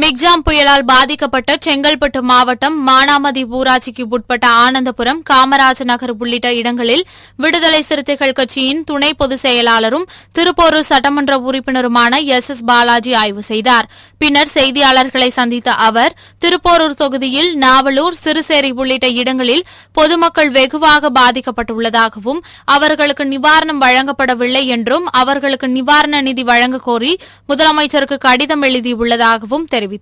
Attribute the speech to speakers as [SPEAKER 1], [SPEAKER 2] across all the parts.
[SPEAKER 1] Michaung புயலால் பாதிக்கப்பட்ட செங்கல்பட்டு மாவட்டம் மானாமதி ஊராட்சிக்கு உட்பட்ட ஆனந்தபுரம், காமராஜ் நகர் உள்ளிட்ட இடங்களில் விடுதலை சிறுத்தைகள் கட்சியின் துணை பொதுச் செயலாளரும் திருப்போரூர் சட்டமன்ற உறுப்பினருமான எஸ் பாலாஜி ஆய்வு செய்தார். பின்னர் செய்தியாளர்களை சந்தித்த அவர், திருப்போரூர் தொகுதியில் நாவலூர், சிறுசேரி உள்ளிட்ட இடங்களில் பொதுமக்கள் வெகுவாக பாதிக்கப்பட்டுள்ளதாகவும் அவர்களுக்கு நிவாரணம் வழங்கப்படவில்லை என்றும் அவர்களுக்கு நிவாரண நிதி வழங்கக் கோரி முதலமைச்சருக்கு கடிதம் எழுதியுள்ளதாகவும் தெரிவித்தார்.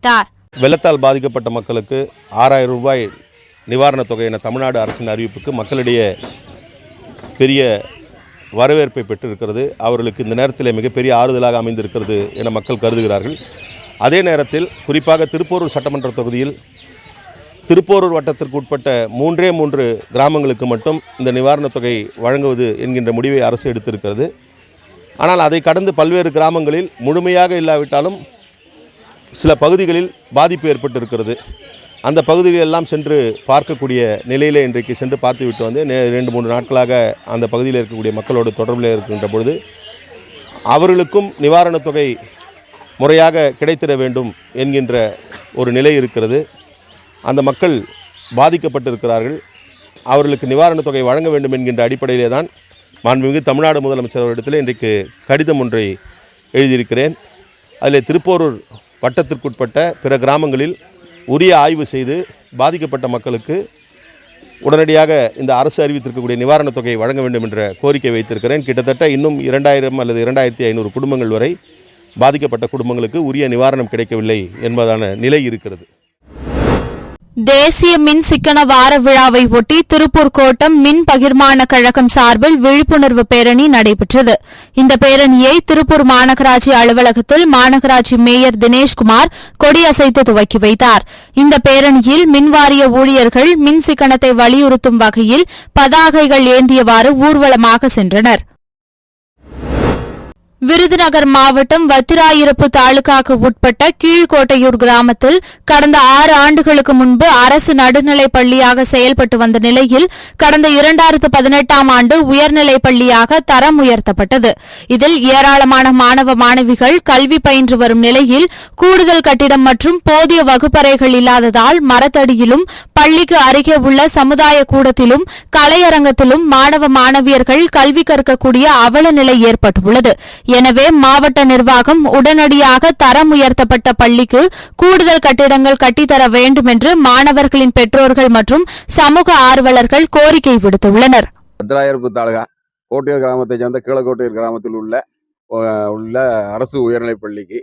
[SPEAKER 2] வெள்ளத்தால் பாதிக்கப்பட்ட மக்களுக்கு 6000 ரூபாய் நிவாரணத் தொகை என தமிழ்நாடு அரசின் அறிவிப்புக்கு மக்களிடையே பெரிய வரவேற்பை பெற்றிருக்கிறது. அவர்களுக்கு இந்த நேரத்தில் மிகப்பெரிய ஆறுதலாக அமைந்திருக்கிறது என மக்கள் கருதுகிறார்கள். அதே நேரத்தில் குறிப்பாக திருப்போரூர் சட்டமன்ற தொகுதியில் திருப்போரூர் வட்டத்திற்கு உட்பட்ட 3 கிராமங்களுக்கு மட்டும் இந்த நிவாரணத் தொகை வழங்குவது என்கின்ற முடிவை அரசு எடுத்திருக்கிறது. ஆனால் அதை கடந்து பல்வேறு கிராமங்களில் முழுமையாக இல்லாவிட்டாலும் சில பகுதிகளில் பாதிப்பு ஏற்பட்டிருக்கிறது. அந்த பகுதிகளெல்லாம் சென்று பார்க்கக்கூடிய நிலையில் இன்றைக்கு சென்று பார்த்துவிட்டு வந்து 2-3 நாட்களாக அந்த பகுதியில் இருக்கக்கூடிய மக்களோடு தொடர்பில் இருக்கின்ற பொழுது அவர்களுக்கும் நிவாரணத் தொகை முறையாக கிடைத்திட வேண்டும் என்கின்ற ஒரு நிலை இருக்கிறது. அந்த மக்கள் பாதிக்கப்பட்டிருக்கிறார்கள். அவர்களுக்கு நிவாரணத் தொகை வழங்க வேண்டும் என்கின்ற அடிப்படையிலே தான் மாண்புமிகு தமிழ்நாடு முதலமைச்சர் அவரிடத்தில் இன்றைக்கு கடிதம் ஒன்றை எழுதியிருக்கிறேன். அதில் திருப்போரூர் வட்டத்திற்குட்பட்ட பிற கிராமங்களில் உரிய ஆய்வு செய்து பாதிக்கப்பட்ட மக்களுக்கு உடனடியாக இந்த அரசு அறிவித்திருக்கக்கூடிய நிவாரணத் தொகையை வழங்க வேண்டும் என்ற கோரிக்கை வைத்திருக்கிறேன். கிட்டத்தட்ட இன்னும் 2000 அல்லது 2500 குடும்பங்கள் வரை பாதிக்கப்பட்ட குடும்பங்களுக்கு உரிய நிவாரணம் கிடைக்கவில்லை என்பதான நிலை இருக்கிறது.
[SPEAKER 1] தேசிய மின் சிக்கன வார விழாவை ஒட்டி திருப்பூர் கோட்டம் மின் பகிர்மான கழகம் சார்பில் விழிப்புணர்வு பேரணி நடைபெற்றது. இந்த பேரணியை திருப்பூர் மாநகராட்சி அலுவலகத்தில் மாநகராட்சி மேயர் தினேஷ்குமார் கொடியசைத்து துவக்கி வைத்தார். இந்த பேரணியில் மின்வாரிய ஊழியர்கள் மின் சிக்கனத்தை வலியுறுத்தும் வகையில் பதாகைகள் ஏந்தியவாறு ஊர்வலமாக சென்றனர். விருதுநகர் மாவட்டம் வத்திராயிருப்பு தாலுகாக்கு உட்பட்ட கீழ்கோட்டையூர் கிராமத்தில் கடந்த 6 ஆண்டுகளுக்கு முன்பு அரசு நடுநிலைப் பள்ளியாக செயல்பட்டு வந்த நிலையில் கடந்த 2018ஆம் ஆண்டு உயர்நிலைப் பள்ளியாக தரம் உயர்த்தப்பட்டது. இதில் ஏராளமான மாணவ மாணவிகள் கல்வி பயின்று வரும் நிலையில் கூடுதல் கட்டிடம் மற்றும் போதிய வகுப்பறைகள் இல்லாததால் மரத்தடியிலும் பள்ளிக்கு அருகே உள்ள சமுதாய கூடத்திலும் கலையரங்கத்திலும் மாணவ மாணவியர்கள் கல்வி கற்கக்கூடிய அவல நிலை ஏற்பட்டுள்ளது. எனவே மாவட்ட நிர்வாகம் உடனடியாக தரம் உயர்த்தப்பட்ட பள்ளிக்கு கூடுதல் கட்டிடங்கள் கட்டித்தர வேண்டும் என்று மாணவர்களின் பெற்றோர்கள் மற்றும் சமூக ஆர்வலர்கள் கோரிக்கை விடுத்துள்ளனர்.
[SPEAKER 3] வத்திராயிருப்பு தாலுகா கோட்டையூர் கிராமத்தை சேர்ந்த கீழக்கோட்டையூர் கிராமத்தில் உள்ள அரசு உயர்நிலைப் பள்ளிக்கு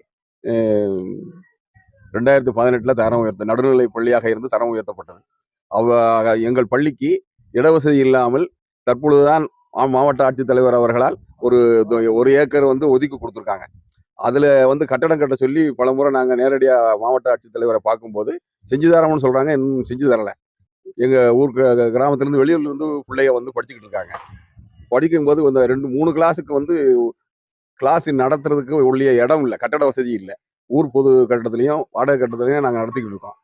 [SPEAKER 3] 2018 தரம் நடுநிலை பள்ளியாக இருந்து தரம் உயர்த்தப்பட்டது. எங்கள் பள்ளிக்கு இடவசதி இல்லாமல் தற்பொழுதுதான் மாவட்ட ஆட்சித்தலைவர் அவர்களால் ஒரு ஏக்கர் ஒதுக்கி கொடுத்துருக்காங்க. அதில் கட்டடம் கட்ட சொல்லி பலமுறை நாங்கள் நேரடியாக மாவட்ட ஆட்சித்தலைவரை பார்க்கும்போது செஞ்சு தரோம்னு சொல்கிறாங்க. இன்னும் செஞ்சு தரலை. எங்கள் ஊர் கிராமத்துலேருந்து வெளியூர்லேருந்து பிள்ளைய படிச்சுக்கிட்டு இருக்காங்க. படிக்கும்போது 2-3 கிளாஸுக்கு கிளாஸ் நடத்துறதுக்கு உள்ள இடம் இல்லை, கட்டட வசதி இல்லை. ஊர் பொது கட்டடத்துலையும் வாடகை கட்டடத்துலையும் நாங்கள் நடத்திக்கிட்டு இருக்கோம்.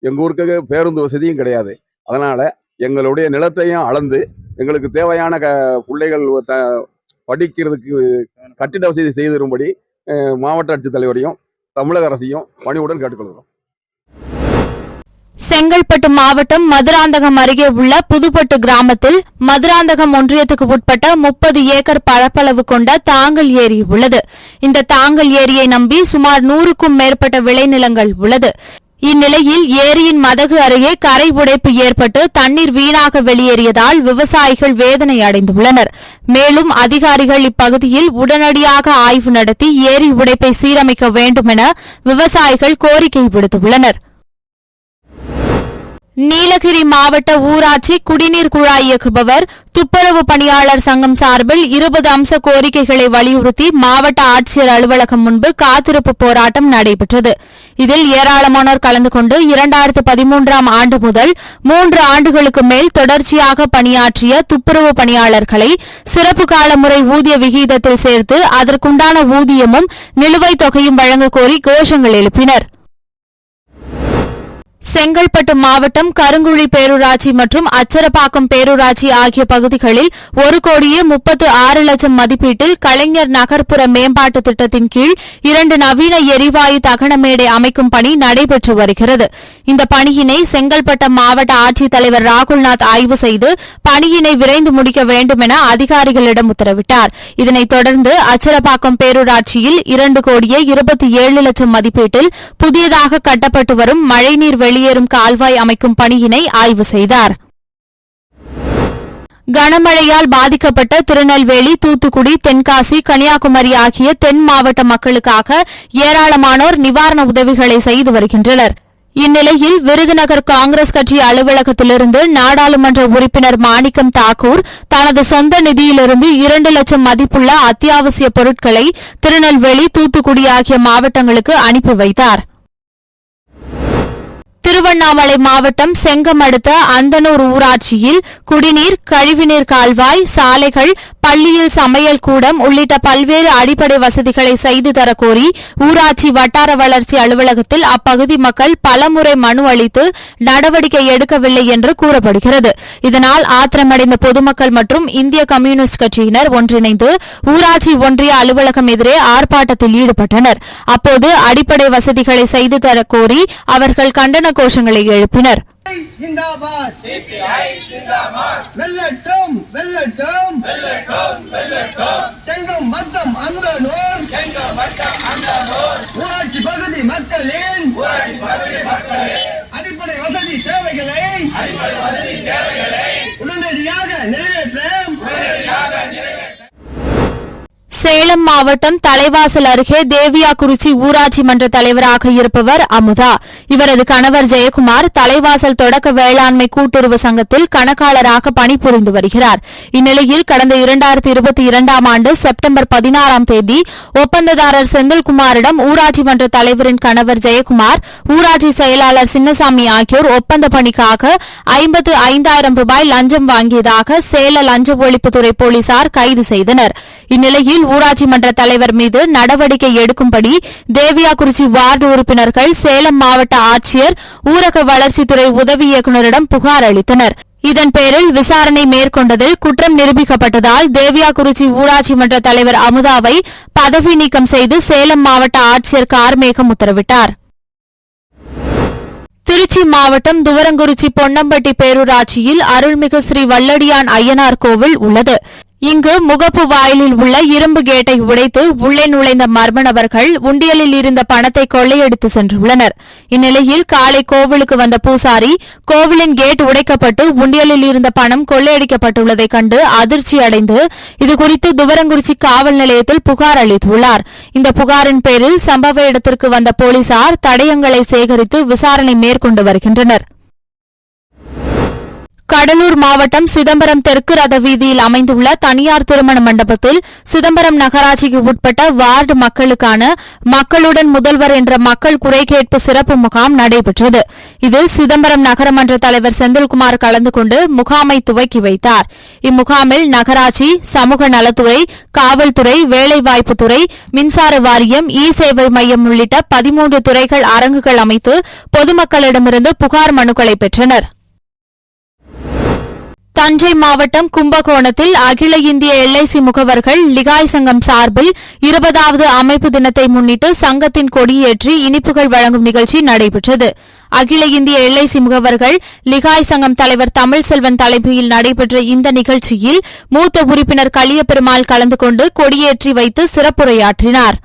[SPEAKER 3] எங்கள் ஊருக்கு பேருந்து வசதியும் கிடையாது. அதனால் எங்களுடைய நிலத்தையும் அளந்து எங்களுக்கு தேவையான பிள்ளைகள் படிக்கிறதுக்கு கட்டிட வசதி செய்து தரும்படி மாவட்ட ஆட்சித்தலைவரையும் தமிழக அரசையும் பணிவுடன் கேட்டுக்கொள்கிறோம்.
[SPEAKER 1] செங்கல்பட்டு மாவட்டம் மதுராந்தகம் அருகே உள்ள புதுப்பட்டு கிராமத்தில் மதுராந்தகம் ஒன்றியத்துக்கு உட்பட்ட 30 ஏக்கர் பரப்பளவு கொண்ட தாங்கல் ஏரி உள்ளது. இந்த தாங்கல் ஏரியை நம்பி சுமார் 100க்கும் மேற்பட்ட விளைநிலங்கள் உள்ளது. இந்நிலையில் ஏரியின் மதகு அருகே கரை உடைப்பு ஏற்பட்டு தண்ணீர் வீணாக வெளியேறியதால் விவசாயிகள் வேதனை அடைந்துள்ளனர். மேலும் அதிகாரிகள் இப்பகுதியில் உடனடியாக ஆய்வு நடத்தி ஏரி உடைப்பை சீரமைக்க வேண்டும் என விவசாயிகள் கோரிக்கை விடுத்துள்ளனர். நீலகிரி மாவட்ட ஊராட்சி குடிநீர் குழாய் இயக்குபவர் துப்புரவு பணியாளர் சங்கம் சார்பில் 20 அம்ச கோரிக்கைகளை வலியுறுத்தி மாவட்ட ஆட்சியர் அலுவலகம் முன்பு காத்திருப்பு போராட்டம் நடைபெற்றது. இதில் ஏராளமானோர் கலந்து கொண்டு 2013ஆம் ஆண்டு முதல் 3 ஆண்டுகளுக்கு மேல் தொடர்ச்சியாக பணியாற்றிய துப்புரவு பணியாளர்களை சிறப்பு கால முறை ஊதிய விகிதத்தில் சேர்த்து அதற்குண்டான ஊதியமும் நிலுவைத் தொகையும் வழங்கக் கோரி கோஷங்கள் எழுப்பினர். செங்கல்பட்டு மாவட்டம் கருங்குழி பேரூராட்சி மற்றும் அச்சரப்பாக்கம் பேரூராட்சி ஆகிய பகுதிகளில் 1,36,00,000 மதிப்பீட்டில் கலைஞர் நகர்ப்புற மேம்பாட்டு திட்டத்தின் கீழ் 2 நவீன எரிவாயு தகன மேடை அமைக்கும் பணி நடைபெற்று வருகிறது. இந்த பணியினை செங்கல்பட்டு மாவட்ட ஆட்சித்தலைவர் ராகுல்நாத் ஆய்வு செய்து பணியினை விரைந்து முடிக்க வேண்டும் என அதிகாரிகளிடம் உத்தரவிட்டார். இதனைத் தொடர்ந்து அச்சரப்பாக்கம் பேரூராட்சியில் 2,27,00,000 மதிப்பீட்டில் புதியதாக கட்டப்பட்டு வரும் மழைநீர் வெளியேறும் கால்வாய் அமைக்கும் பணியினை ஆய்வு செய்தார். கனமழையால் பாதிக்கப்பட்ட திருநெல்வேலி, தூத்துக்குடி, தென்காசி, கன்னியாகுமரி ஆகிய தென் மாவட்ட மக்களுக்காக ஏராளமானோர் நிவாரண உதவிகளை செய்து வருகின்றனர். இந்நிலையில் விருதுநகர் காங்கிரஸ் கட்சி அலுவலகத்திலிருந்து நாடாளுமன்ற உறுப்பினர் மாணிக்கம் தாக்கூர் தனது சொந்த நிதியிலிருந்து 2 லட்சம் மதிப்புள்ள அத்தியாவசிய பொருட்களை திருநெல்வேலி, தூத்துக்குடி ஆகிய மாவட்டங்களுக்கு அனுப்பி வைத்தார். திருவண்ணாமலை மாவட்டம் செங்கம் அடுத்த அந்தனூர் ஊராட்சியில் குடிநீர், கழிவுநீர் கால்வாய், சாலைகள், பள்ளியில் சமையல் கூடம் உள்ளிட்ட பல்வேறு அடிப்படை வசதிகளை செய்து தரக்கோரி ஊராட்சி வட்டார வளர்ச்சி அலுவலகத்தில் அப்பகுதி மக்கள் பலமுறை மனு அளித்து நடவடிக்கை எடுக்கவில்லை என்று கூறப்படுகிறது. இதனால் ஆத்திரமடைந்த பொதுமக்கள் மற்றும் இந்திய கம்யூனிஸ்ட் கட்சியினர் ஒன்றிணைந்து ஊராட்சி ஒன்றிய அலுவலகம் எதிரே ஆர்ப்பாட்டத்தில் ஈடுபட்டனர். அப்போது அடிப்படை வசதிகளை செய்து தரக்கோரி அவர்கள் கண்டன கோஷங்களை எழுப்பினர்.
[SPEAKER 4] जिंदाबाद सीपीआई जिंदाबाद வெல்லட்டும் வெல்லட்டும் வெல்லட்டும் வெல்லட்டும் செங்கம் மத்தம் அந்தனூர் ஊராட்சி பகுதி மக்களின் அடிப்படை வசதி தேவைகளை உடனடியாக நிறைவேற்ற
[SPEAKER 1] சேலம் மாவட்டம் தலைவாசல் அருகே தேவியாக்குறிச்சி ஊராட்சி மன்ற தலைவராக இருப்பவர் அமுதா. இவரது கணவர் ஜெயக்குமார் தலைவாசல் தொடக்க வேளாண்மை கூட்டுறவு சங்கத்தில் கணக்காளராக பணிபுரிந்து வருகிறார். இந்நிலையில் கடந்த 2022ஆம் ஆண்டு செப்டம்பர் 16ஆம் தேதி ஒப்பந்ததாரர் செந்தில்குமாரிடம் ஊராட்சி மன்ற தலைவரின் கணவர் ஜெயக்குமார், ஊராட்சி செயலாளர் சின்னசாமி ஆகியோர் ஒப்பந்த பணிக்காக 55,000 ரூபாய் லஞ்சம் வாங்கியதாக சேல லஞ்ச ஒழிப்புத்துறை போலீசார் கைது செய்தனர். இந்நிலையில் ஊராட்சி மன்ற தலைவர் மீது நடவடிக்கை எடுக்கும்படி தேவியாக்குறிச்சி வார்டு உறுப்பினர்கள் சேலம் மாவட்ட ஆட்சியர், ஊரக வளர்ச்சித்துறை உதவி இயக்குநரிடம் புகார் அளித்தனர். இதன் பேரில் விசாரணை மேற்கொண்டதில் குற்றம் நிரூபிக்கப்பட்டதால் தேவியாக்குறிச்சி ஊராட்சி மன்ற தலைவர் அமுதாவை பதவி நீக்கம் செய்து சேலம் மாவட்ட ஆட்சியர் கார்மேகம் உத்தரவிட்டார். திருச்சி மாவட்டம் துவரங்குறிச்சி பொன்னம்பட்டி பேரூராட்சியில் அருள்மிகு ஸ்ரீ வல்லடியான் ஐயனார் கோவில் உள்ளது. இங்கு முகப்பு வாயிலில் உள்ள இரும்பு கேட்டை உடைத்து உள்ளே நுழைந்த மர்ம நபர்கள் உண்டியலில் இருந்த பணத்தை கொள்ளையடித்து சென்றுள்ளனர். இந்நிலையில் காலை கோவிலுக்கு வந்த பூசாரி கோவிலின் கேட் உடைக்கப்பட்டு உண்டியலில் இருந்த பணம் கொள்ளையடிக்கப்பட்டுள்ளதைக் கண்டு அதிர்ச்சி அடைந்து இதுகுறித்து துவரங்குறிச்சி காவல் நிலையத்தில் புகார் அளித்துள்ளார். இந்த புகாரின் பேரில் சம்பவ இடத்திற்கு வந்த போலீசார் தடயங்களை சேகரித்து விசாரணை மேற்கொண்டு வருகின்றனர். கடலூர் மாவட்டம் சிதம்பரம் தெற்கு ரத வீதியில் அமைந்துள்ள தனியார் திருமண மண்டபத்தில் சிதம்பரம் நகராட்சிக்கு உட்பட்ட வார்டு மக்களுக்கான மக்களுடன் முதல்வர் என்ற மக்கள் குறை கேட்பு சிறப்பு முகாம் நடைபெற்றது. இதில் சிதம்பரம் நகரமன்ற தலைவர் செந்தில்குமார் கலந்து கொண்டு முகாமை துவக்கி வைத்தார். இம்முகாமில் நகராட்சி, சமூக நலத்துறை, காவல்துறை, வேலைவாய்ப்புத்துறை, மின்சார வாரியம், இ சேவை மையம் உள்ளிட்ட 13 துறைகள் அரங்குகள் அமைத்து பொதுமக்களிடமிருந்து புகார் மனுக்களை பெற்றனர். தஞ்சை மாவட்டம் கும்பகோணத்தில் அகில இந்திய எல்ஐசி முகவர்கள் லிகாய் சங்கம் சார்பில் 20வது அமைப்பு தினத்தை முன்னிட்டு சங்கத்தின் கொடியேற்றி இனிப்புகள் வழங்கும் நிகழ்ச்சி நடைபெற்றது. அகில இந்திய எல்ஐசி முகவர்கள் லிகாய் சங்கம் தலைவர் தமிழ்செல்வன் தலைமையில் நடைபெற்ற இந்த நிகழ்ச்சியில் மூத்த உறுப்பினர் கலியபெருமாள் கலந்து கொண்டு கொடியேற்றி வைத்து சிறப்புரையாற்றினார்.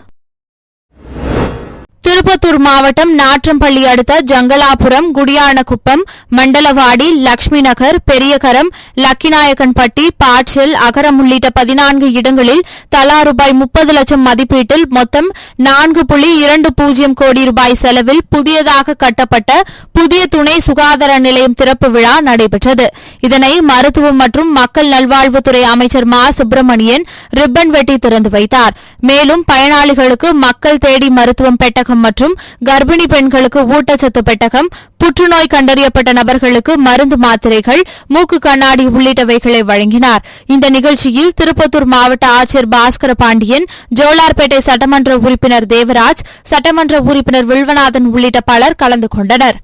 [SPEAKER 1] திருப்பத்தூர் மாவட்டம் நாற்றம்பள்ளி அடுத்த ஜங்கலாபுரம், குடியானகுப்பம், மண்டலவாடி, லட்சுமி நகர், பெரியகரம், லக்கிநாயக்கன்பட்டி, பாச்சல், அகரம் உள்ளிட்ட 14 இடங்களில் தலா ரூபாய் 30 லட்சம் மதிப்பீட்டில் மொத்தம் 4.20 கோடி ரூபாய் செலவில் புதியதாக கட்டப்பட்ட புதிய துணை சுகாதார நிலையம் திறப்பு விழா நடைபெற்றது. இதனை மருத்துவம் மற்றும் மக்கள் நல்வாழ்வுத்துறை அமைச்சர் மா சுப்பிரமணியன் ரிப்பன் வெட்டி திறந்து வைத்தார். மேலும் பயனாளிகளுக்கு மக்கள் தேடி மருத்துவம் பெட்டகம் மற்றும் கர்ப்பிணி பெண்களுக்கு ஊட்டச்சத்து பெட்டகம், புற்றுநோய் கண்டறியப்பட்ட நபர்களுக்கு மருந்து மாத்திரைகள், மூக்கு கண்ணாடி உள்ளிட்டவைகளை வழங்கினார். இந்த நிகழ்ச்சியில் திருப்பத்தூர் மாவட்ட ஆட்சியர் பாஸ்கர பாண்டியன், ஜோலார்பேட்டை சட்டமன்ற உறுப்பினர் தேவராஜ், சட்டமன்ற உறுப்பினர் வில்வநாதன் உள்ளிட்ட பலர் கலந்து கொண்டனர்.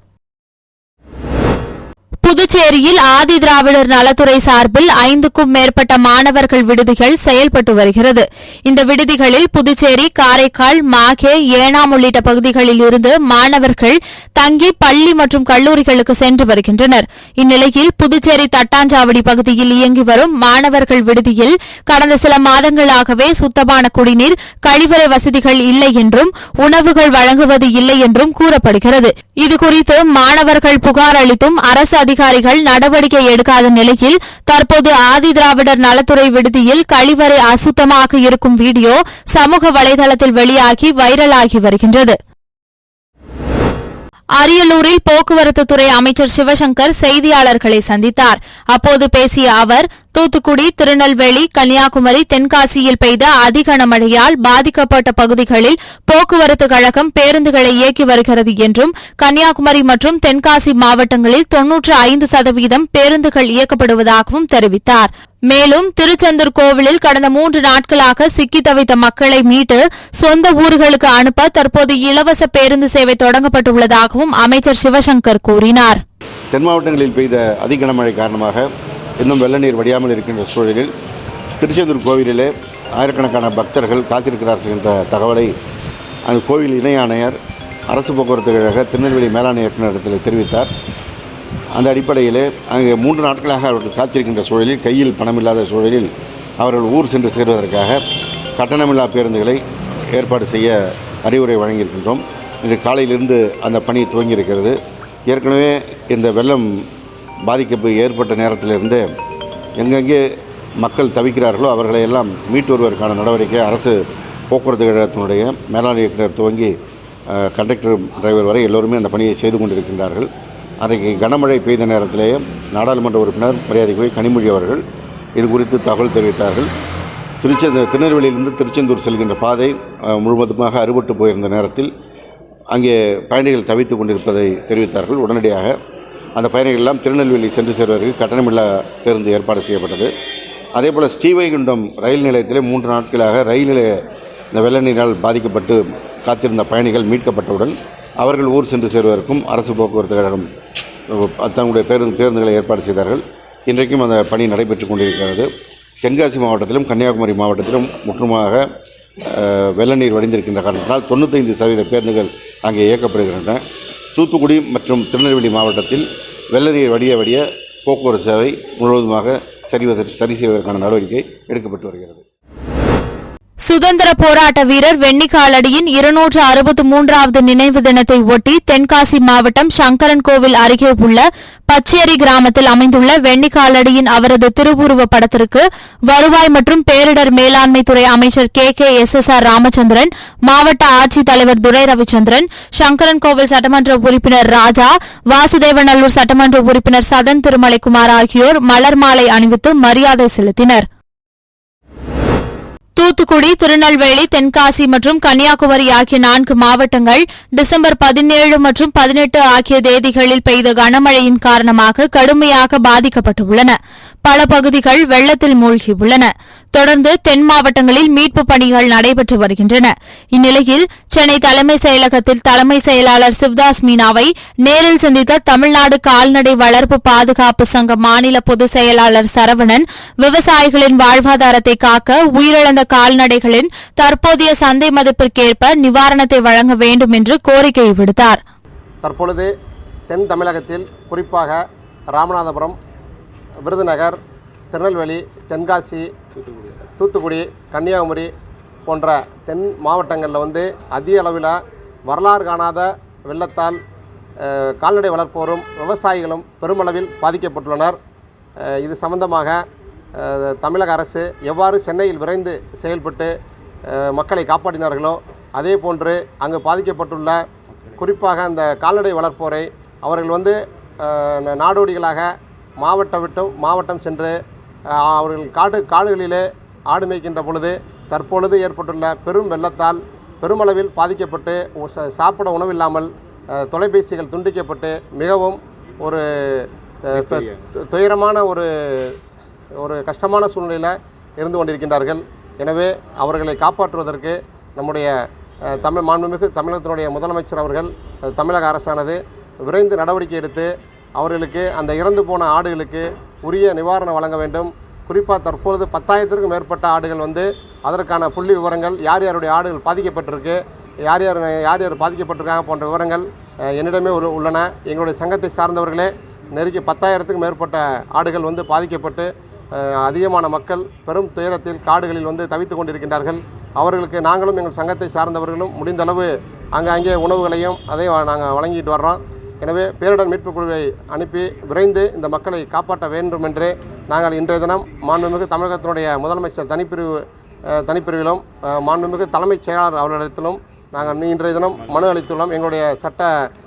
[SPEAKER 1] புதுச்சேரியில் ஆதி திராவிடர் நலத்துறை சார்பில் 5க்கும் மேற்பட்ட மாணவர்கள் விடுதிகள் செயல்பட்டு வருகிறது. இந்த விடுதிகளில் புதுச்சேரி, காரைக்கால், மாகே, ஏனாம் உள்ளிட்ட பகுதிகளில் இருந்து மாணவர்கள் தங்கி பள்ளி மற்றும் கல்லூரிகளுக்கு சென்று வருகின்றனர். இந்நிலையில் புதுச்சேரி தட்டாஞ்சாவடி பகுதியில் இயங்கி வரும் மாணவர்கள் விடுதியில் கடந்த சில மாதங்களாகவே சுத்தமான குடிநீர், கழிவறை வசதிகள் இல்லை என்றும் உணவுகள் வழங்குவது இல்லை என்றும் கூறப்படுகிறது. இதுகுறித்து மாணவர்கள் புகார் அளித்தும் அரசு அதிகாரிகள் நடவடிக்கை எடுக்காத நிலையில் தற்போது ஆதி திராவிடர் நலத்துறை விடுதியில் கழிவறை அசுத்தமாக இருக்கும் வீடியோ சமூக வலைதளத்தில் வெளியாகி வைரலாகி வருகின்றது. அரியலூரில் போக்குவரத்து துறை அமைச்சர் சிவசங்கர் செய்தியாளர்களை சந்தித்தார். அப்போது பேசிய அவர், தூத்துக்குடி, திருநெல்வேலி, கன்னியாகுமரி, தென்காசியில் பெய்த அதிகனமழையால் பாதிக்கப்பட்ட பகுதிகளில் போக்குவரத்து கழகம் பேருந்துகளை இயக்கி வருகிறது என்றும், கன்னியாகுமரி மற்றும் தென்காசி மாவட்டங்களில் 95% பேருந்துகள் இயக்கப்படுவதாகவும் தெரிவித்தார். மேலும் திருச்செந்தூர் கோவிலில் கடந்த 3 நாட்களாக சிக்கி தவித்த மக்களை மீட்டு சொந்த ஊர்களுக்கு அனுப்ப தற்போது இலவச பேருந்து சேவை தொடங்கப்பட்டுள்ளதாகவும் அமைச்சர் சிவசங்கர் கூறினார்.
[SPEAKER 5] தென் மாவட்டங்களில் பெய்த அதிக கனமழை காரணமாக இன்னும் வெள்ள நீர் வடியாமல் இருக்கின்ற சூழலில் திருச்செந்தூர் கோவிலிலே ஆயிரக்கணக்கான பக்தர்கள் காத்திருக்கிறார்கள் என்ற தகவலை அந்த கோவில் இணை ஆணையர், அரசு போக்குவரத்து கழக திருநெல்வேலி மேலாண் இயக்குநரிடத்தில் தெரிவித்தார். அந்த அடிப்படையிலே அங்கே 3 நாட்களாக அவர்கள் காத்திருக்கின்ற சூழலில், கையில் பணமில்லாத சூழலில் அவர்கள் ஊர் சென்று சேருவதற்காக கட்டணமில்லா பேருந்துகளை ஏற்பாடு செய்ய அறிவுரை வழங்கியிருக்கின்றோம். இன்று காலையிலிருந்து அந்த பணி துவங்கியிருக்கிறது. ஏற்கனவே இந்த வெள்ளம் பாதிப்பு ஏற்பட்ட நேரத்திலிருந்து எங்கெங்கே மக்கள் தவிக்கிறார்களோ அவர்களை எல்லாம் மீட்டு வருவதற்கான நடவடிக்கை அரசு போக்குவரத்து கழகத்தினுடைய மேலாண் இயக்குநர் துவங்கி கண்டக்டர், டிரைவர் வரை எல்லோருமே அந்த பணியை செய்து கொண்டிருக்கின்றார்கள். அன்றைக்கு கனமழை பெய்த நேரத்திலேயே நாடாளுமன்ற உறுப்பினர் மரியாதைக்குரிய கனிமொழி அவர்கள் இது குறித்து தகவல் தெரிவித்தார்கள். திருநெல்வேலியிலிருந்து திருச்செந்தூர் செல்கின்ற பாதை முழுவதுமாக அறுபட்டு போயிருந்த நேரத்தில் அங்கே பயணிகள் தவித்து கொண்டிருப்பதை தெரிவித்தார்கள். உடனடியாக அந்த பயணிகள் எல்லாம் திருநெல்வேலி சென்று சேர்வதற்கு கட்டணமில்லா பேருந்து ஏற்பாடு செய்யப்பட்டது. அதேபோல் ஸ்ரீவைகுண்டம் ரயில் நிலையத்திலே 3 நாட்களாக ரயில் நிலைய இந்த வெள்ள நீரால் பாதிக்கப்பட்டு காத்திருந்த பயணிகள் மீட்கப்பட்டவுடன் அவர்கள் ஊர் சென்று சேருவதற்கும் அரசு போக்குவரத்து கழகம் தங்களுடைய பேருந்துகளை ஏற்பாடு செய்தார்கள். இன்றைக்கும் அந்த பணி நடைபெற்று கொண்டிருக்கிறது. தென்காசி மாவட்டத்திலும் கன்னியாகுமரி மாவட்டத்திலும் முற்றுமாக வெள்ள நீர் வடிந்திருக்கின்ற காரணத்தினால் 95% பேருந்துகள் அங்கே இயக்கப்படுகின்றன. தூத்துக்குடி மற்றும் திருநெல்வேலி மாவட்டத்தில் வெள்ள நீர் வடிய போக்குவரத்து சேவை முழுவதுமாக சரி செய்வதற்கான நடவடிக்கை எடுக்கப்பட்டு வருகிறது.
[SPEAKER 1] சுதந்திர போராட்ட வீரர் வெண்ணிக்காலடியின் 263வது நினைவு தினத்தை ஒட்டி தென்காசி மாவட்டம் சங்கரன் கோவில் அருகே உள்ள பச்சேரி கிராமத்தில் அமைந்துள்ள வெண்ணிக்காலடியின் அவரது திருவுருவ படத்திற்கு வருவாய் மற்றும் பேரிடர் மேலாண்மை துறை அமைச்சர் KKSSR ராமச்சந்திரன், மாவட்ட ஆட்சித்தலைவர் துரை ரவிச்சந்திரன், சங்கரன் கோவில் சட்டமன்ற உறுப்பினர் ராஜா, வாசுதேவநல்லூர் சட்டமன்ற உறுப்பினர் சதன் திருமலைக்குமார் ஆகியோர் மலர் மாலை அணிவித்து மரியாதை செலுத்தினர். தூத்துக்குடி, திருநெல்வேலி, தென்காசி மற்றும் கன்னியாகுமரி ஆகிய 4 மாவட்டங்கள் டிசம்பர் 17 மற்றும் 18 ஆகிய தேதிகளில் பெய்த கனமழையின் காரணமாக கடுமையாக பாதிக்கப்பட்டுள்ளன. பல பகுதிகள் வெள்ளத்தில் மூழ்கியுள்ளன. தொடர்ந்து தென் மாவட்டங்களில் மீட்புப் பணிகள் நடைபெற்று வருகின்றன. இந்நிலையில் சென்னை தலைமைச் செயலகத்தில் தலைமை செயலாளர் சிவ்தாஸ் மீனாவை நேரில் சந்தித்த தமிழ்நாடு கால்நடை வளர்ப்பு பாதுகாப்பு சங்க மாநில பொதுச் செயலாளர் சரவணன், விவசாயிகளின் வாழ்வாதாரத்தை காக்க உயிரிழந்த கால்நடைகளின் தற்போதைய சந்தை மதிப்பிற்கேற்ப நிவாரணத்தை வழங்க வேண்டும் என்று கோரிக்கை விடுத்தார்.
[SPEAKER 6] தற்பொழுது தென் தமிழகத்தில் குறிப்பாக ராமநாதபுரம், விருதுநகர், திருநெல்வேலி, தென்காசி, தூத்துக்குடி, கன்னியாகுமரி போன்ற தென் மாவட்டங்களில் அதிக அளவில் வரலாறு காணாத வெள்ளத்தால் கால்நடை வளர்ப்போரும் விவசாயிகளும் பெருமளவில் பாதிக்கப்பட்டுள்ளனர். இது சம்பந்தமாக தமிழக அரசு எவ்வாறு சென்னையில் விரைந்து செயல்பட்டு மக்களை காப்பாற்றினார்களோ அதே போன்று அங்கு பாதிக்கப்பட்டுள்ள குறிப்பாக அந்த கால்நடை வளர்ப்போரை அவர்கள் நாடோடிகளாக மாவட்டம் விட்டும் மாவட்டம் சென்று அவர்கள் காடுகளிலே ஆடு மேய்க்கின்ற பொழுது தற்பொழுது ஏற்பட்டுள்ள பெரும் வெள்ளத்தால் பெருமளவில் பாதிக்கப்பட்டு சாப்பிட உணவில்லாமல் தொலைபேசிகள் துண்டிக்கப்பட்டு மிகவும் ஒரு துயரமான ஒரு கஷ்டமான சூழ்நிலையில் இருந்து கொண்டிருக்கின்றார்கள். எனவே அவர்களை காப்பாற்றுவதற்கு நம்முடைய மாண்புமிகு தமிழகத்தினுடைய முதலமைச்சர் அவர்கள், தமிழக அரசானது விரைந்து நடவடிக்கை எடுத்து அவர்களுக்கு அந்த இறந்து போன ஆடுகளுக்கு உரிய நிவாரணம் வழங்க வேண்டும். குறிப்பாக தற்பொழுது 10,000க்கும் மேற்பட்ட ஆடுகள் வந்து அதற்கான புள்ளி விவரங்கள், யார் யாருடைய ஆடுகள் பாதிக்கப்பட்டிருக்கு, யார் யார் பாதிக்கப்பட்டிருக்காங்க போன்ற விவரங்கள் என்னிடமே உள்ளன. எங்களுடைய சங்கத்தை சார்ந்தவர்களே நெருக்கி 10,000க்கும் மேற்பட்ட ஆடுகள் வந்து பாதிக்கப்பட்டு அதிகமான மக்கள் பெரும் துயரத்தில் காடுகளில் வந்து தவித்து கொண்டிருக்கின்றார்கள். அவர்களுக்கு நாங்களும் எங்கள் சங்கத்தை சார்ந்தவர்களும் முடிந்தளவு அங்கே உணவுகளையும் அதையும் நாங்கள் வழங்கிட்டு வர்றோம். எனவே பேரிடர் மீட்புக் குழுவை அனுப்பி விரைந்து இந்த மக்களை காப்பாற்ற வேண்டும் என்று நாங்கள் இன்றைய தினம் மாண்புமிகு தமிழகத்தினுடைய முதலமைச்சர் தனிப்பிரிவிலும் மாண்புமிகு தலைமைச் செயலாளர் அவர்களிடத்திலும் நாங்கள் இன்றைய தினம் மனு அளித்துள்ளோம்.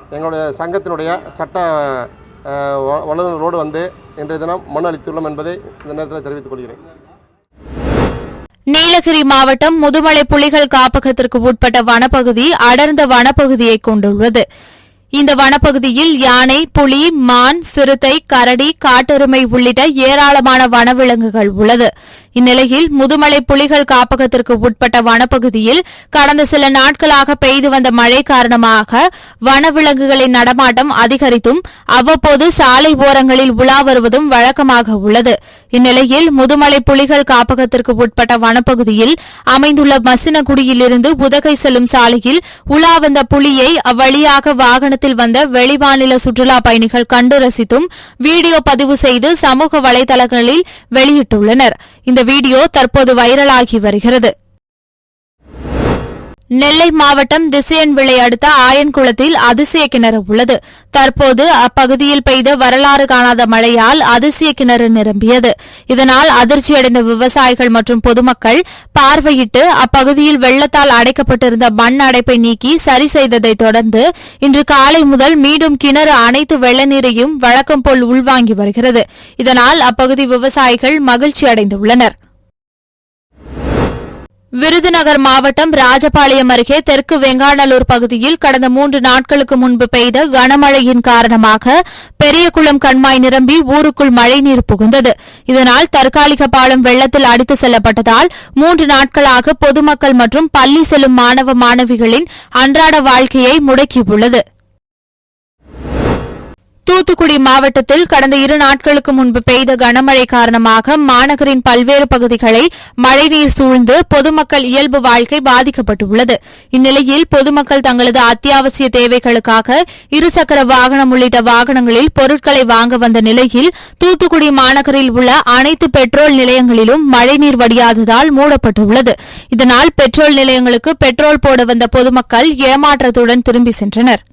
[SPEAKER 6] எங்களுடைய சங்கத்தினுடைய சட்ட வல்லுநர்களோடு வந்து இன்றைய தினம் மனு அளித்துள்ளோம் என்பதை இந்த நேரத்தில் தெரிவித்துக் கொள்கிறேன்.
[SPEAKER 1] நீலகிரி மாவட்டம் முதுமலை புலிகள் காப்பகத்திற்கு உட்பட்ட வனப்பகுதி அடர்ந்த வனப்பகுதியை கொண்டுள்ளது. இந்த வனப்பகுதியில் யானை, புலி, மான், சிறுத்தை, கரடி, காட்டெருமை உள்ளிட்ட ஏராளமான வனவிலங்குகள் உள்ளது. இந்நிலையில் முதுமலை புலிகள் காப்பகத்திற்கு உட்பட்ட வனப்பகுதியில் கடந்த சில நாட்களாக பெய்து வந்த மழை காரணமாக வனவிலங்குகளின் நடமாட்டம் அதிகரித்தும் அவ்வப்போது சாலை ஓரங்களில் உலா வருவதும் வழக்கமாக உள்ளது. இந்நிலையில் முதுமலை புலிகள் காப்பகத்திற்கு உட்பட்ட வனப்பகுதியில் அமைந்துள்ள மசினகுடியிலிருந்து உதகை செல்லும் சாலையில் உலா வந்த புலியை அவ்வழியாக வாகனத்தில் வந்த வெளிமாநில சுற்றுலா பயணிகள் கண்டு ரசித்தும் வீடியோ பதிவு செய்து சமூக வலைதளங்களில் வெளியிட்டுள்ளனர். இந்த வீடியோ தற்போது வைரலாகி வருகிறது. நெல்லை மாவட்டம் திசையன்விளை அடுத்த ஆயன்குளத்தில் அதிசய கிணறு உள்ளது. தற்போது அப்பகுதியில் பெய்த வரலாறு காணாத மழையால் அதிசய கிணறு நிரம்பியது. இதனால் அதிர்ச்சியடைந்த விவசாயிகள் மற்றும் பொதுமக்கள் பார்வையிட்டு அப்பகுதியில் வெள்ளத்தால் அடைக்கப்பட்டிருந்த மண் அடைப்பை நீக்கி சரி செய்ததை தொடர்ந்து இன்று காலை முதல் மீண்டும் கிணறு அனைத்து வெள்ள நீரையும் வழக்கம் போல் உள்வாங்கி வருகிறது. இதனால் அப்பகுதி விவசாயிகள் மகிழ்ச்சி அடைந்துள்ளனர். விருதுநகர் மாவட்டம் ராஜபாளையம் அருகே தெற்கு வெங்காநல்லூர் பகுதியில் கடந்த 3 நாட்களுக்கு முன்பு பெய்த கனமழையின் காரணமாக பெரியகுளம் கண்மாய் நிரம்பி ஊருக்குள் மழைநீர் புகுந்தது. இதனால் தற்காலிக பாலம் வெள்ளத்தில் அடித்து செல்லப்பட்டதால் 3 நாட்களாக பொதுமக்கள் மற்றும் பள்ளி செல்லும் மாணவ மாணவிகளின் அன்றாட வாழ்க்கையை முடக்கியுள்ளது. தூத்துக்குடி மாவட்டத்தில் கடந்த 2 நாட்களுக்கு முன்பு பெய்த கனமழை காரணமாக மாநகரின் பல்வேறு பகுதிகளை மழைநீர் சூழ்ந்து பொதுமக்கள் இயல்பு வாழ்க்கை பாதிக்கப்பட்டுள்ளது. இந்நிலையில் பொதுமக்கள் தங்களது அத்தியாவசிய தேவைகளுக்காக இருசக்கர வாகனம் உள்ளிட்ட வாகனங்களில் பொருட்களை வாங்க வந்த நிலையில் தூத்துக்குடி மாநகரில் உள்ள அனைத்து பெட்ரோல் நிலையங்களிலும் மழைநீர் வடியாததால் மூடப்பட்டுள்ளது. இதனால் பெட்ரோல் நிலையங்களுக்கு பெட்ரோல் போட வந்த பொதுமக்கள் ஏமாற்றத்துடன் திரும்பி சென்றனர்.